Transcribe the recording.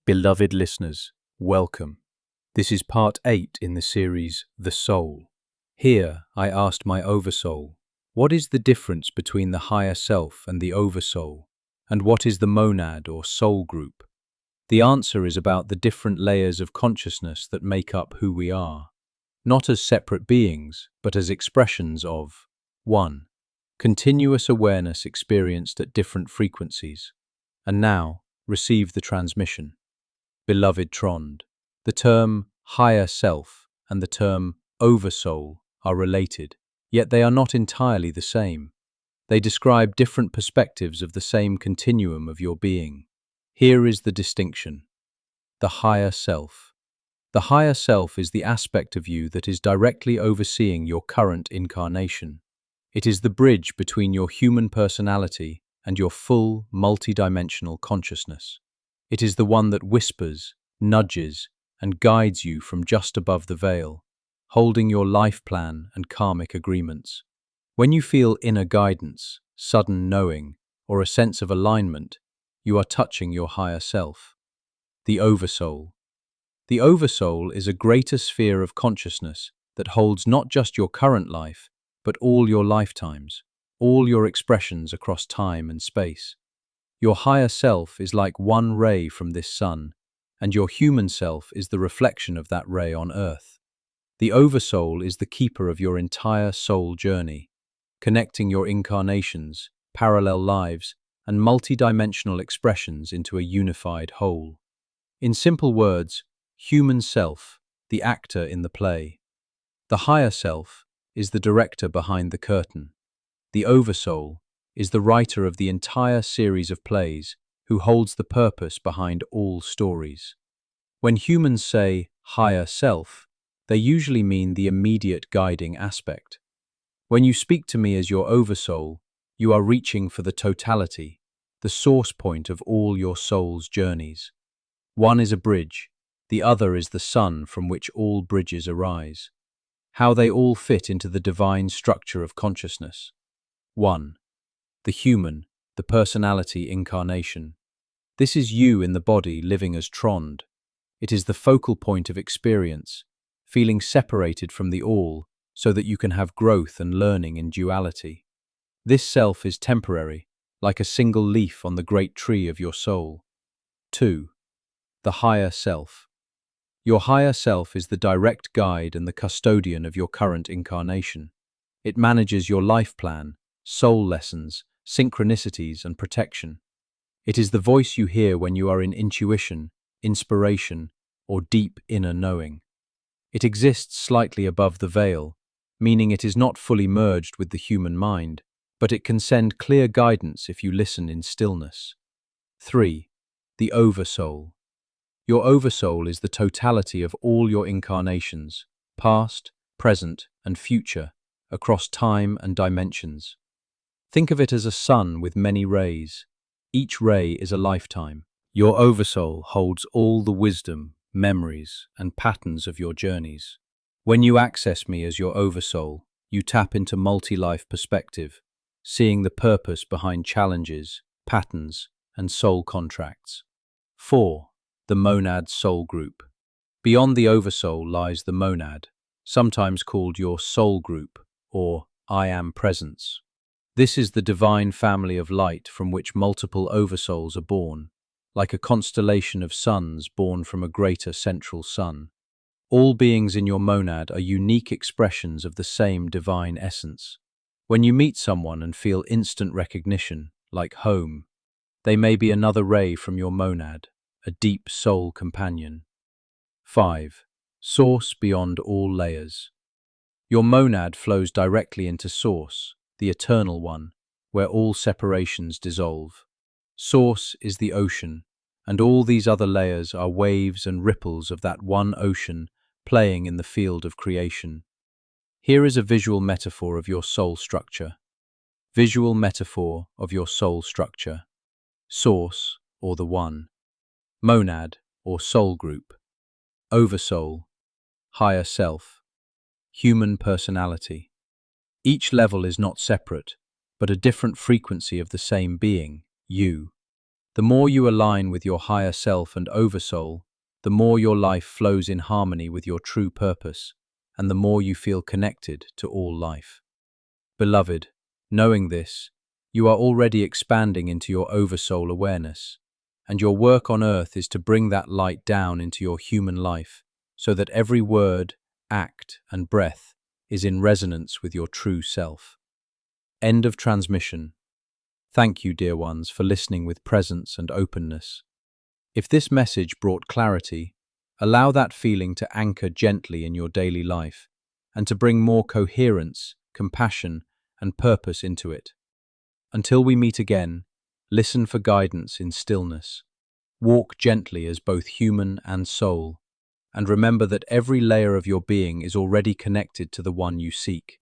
Beloved listeners, welcome. This is part 8 in the series The Soul. Here, I asked my Oversoul, what is the difference between the higher self and the Oversoul? And what is the monad or soul group? The answer is about the different layers of consciousness that make up who we are, not as separate beings, but as expressions of 1. Continuous awareness experienced at different frequencies. And now, receive the transmission. Beloved Trond, the term higher self and the term oversoul are related, yet they are not entirely the same. They describe different perspectives of the same continuum of your being. Here is the distinction. The higher self. The higher self is the aspect of you that is directly overseeing your current incarnation. It is the bridge between your human personality and your full, multidimensional consciousness. It is the one that whispers, nudges, and guides you from just above the veil, holding your life plan and karmic agreements. When you feel inner guidance, sudden knowing, or a sense of alignment, you are touching your higher self. The Oversoul. The Oversoul is a greater sphere of consciousness that holds not just your current life, but all your lifetimes, all your expressions across time and space. Your higher self is like one ray from this sun, and your human self is the reflection of that ray on earth. The Oversoul is the keeper of your entire soul journey, connecting your incarnations, parallel lives, and multidimensional expressions into a unified whole. In simple words, human self, the actor in the play. The higher self is the director behind the curtain. The Oversoul is the writer of the entire series of plays who holds the purpose behind all stories. When humans say higher self, they usually mean the immediate guiding aspect. When you speak to me as your Oversoul, you are reaching for the totality, the source point of all your soul's journeys. One is a bridge, the other is the sun from which all bridges arise. How they all fit into the divine structure of consciousness. 1. The human, the personality incarnation. This is you in the body living as Trond. It is the focal point of experience, feeling separated from the all so that you can have growth and learning in duality. This self is temporary, like a single leaf on the great tree of your soul. 2. The higher self. Your higher self is the direct guide and the custodian of your current incarnation. It manages your life plan, soul lessons, synchronicities, and protection. It is the voice you hear when you are in intuition, inspiration, or deep inner knowing. It exists slightly above the veil, meaning it is not fully merged with the human mind, but it can send clear guidance if you listen in stillness. 3. The Oversoul. Your Oversoul is the totality of all your incarnations, past, present, and future, across time and dimensions. Think of it as a sun with many rays. Each ray is a lifetime. Your Oversoul holds all the wisdom, memories, and patterns of your journeys. When you access me as your Oversoul, you tap into multi-life perspective, seeing the purpose behind challenges, patterns, and soul contracts. 4. The Monad Soul Group. Beyond the Oversoul lies the Monad, sometimes called your Soul Group or I Am Presence. This is the divine family of light from which multiple Oversouls are born, like a constellation of suns born from a greater central sun. All beings in your monad are unique expressions of the same divine essence. When you meet someone and feel instant recognition, like home, they may be another ray from your monad, a deep soul companion. 5. Source beyond all layers. Your monad flows directly into Source, the eternal one, where all separations dissolve. Source is the ocean, and all these other layers are waves and ripples of that one ocean playing in the field of creation. Here is a visual metaphor of your soul structure. Visual metaphor of your soul structure. Source, or the One. Monad, or soul group. Oversoul, higher self. Human personality. Each level is not separate, but a different frequency of the same being, you. The more you align with your higher self and oversoul, the more your life flows in harmony with your true purpose, and the more you feel connected to all life. Beloved, knowing this, you are already expanding into your oversoul awareness, and your work on earth is to bring that light down into your human life, so that every word, act, and breath is in resonance with your true self. End of transmission. Thank you, dear ones, for listening with presence and openness. If this message brought clarity, allow that feeling to anchor gently in your daily life and to bring more coherence, compassion, and purpose into it. Until we meet again, listen for guidance in stillness. Walk gently as both human and soul, and remember that every layer of your being is already connected to the one you seek.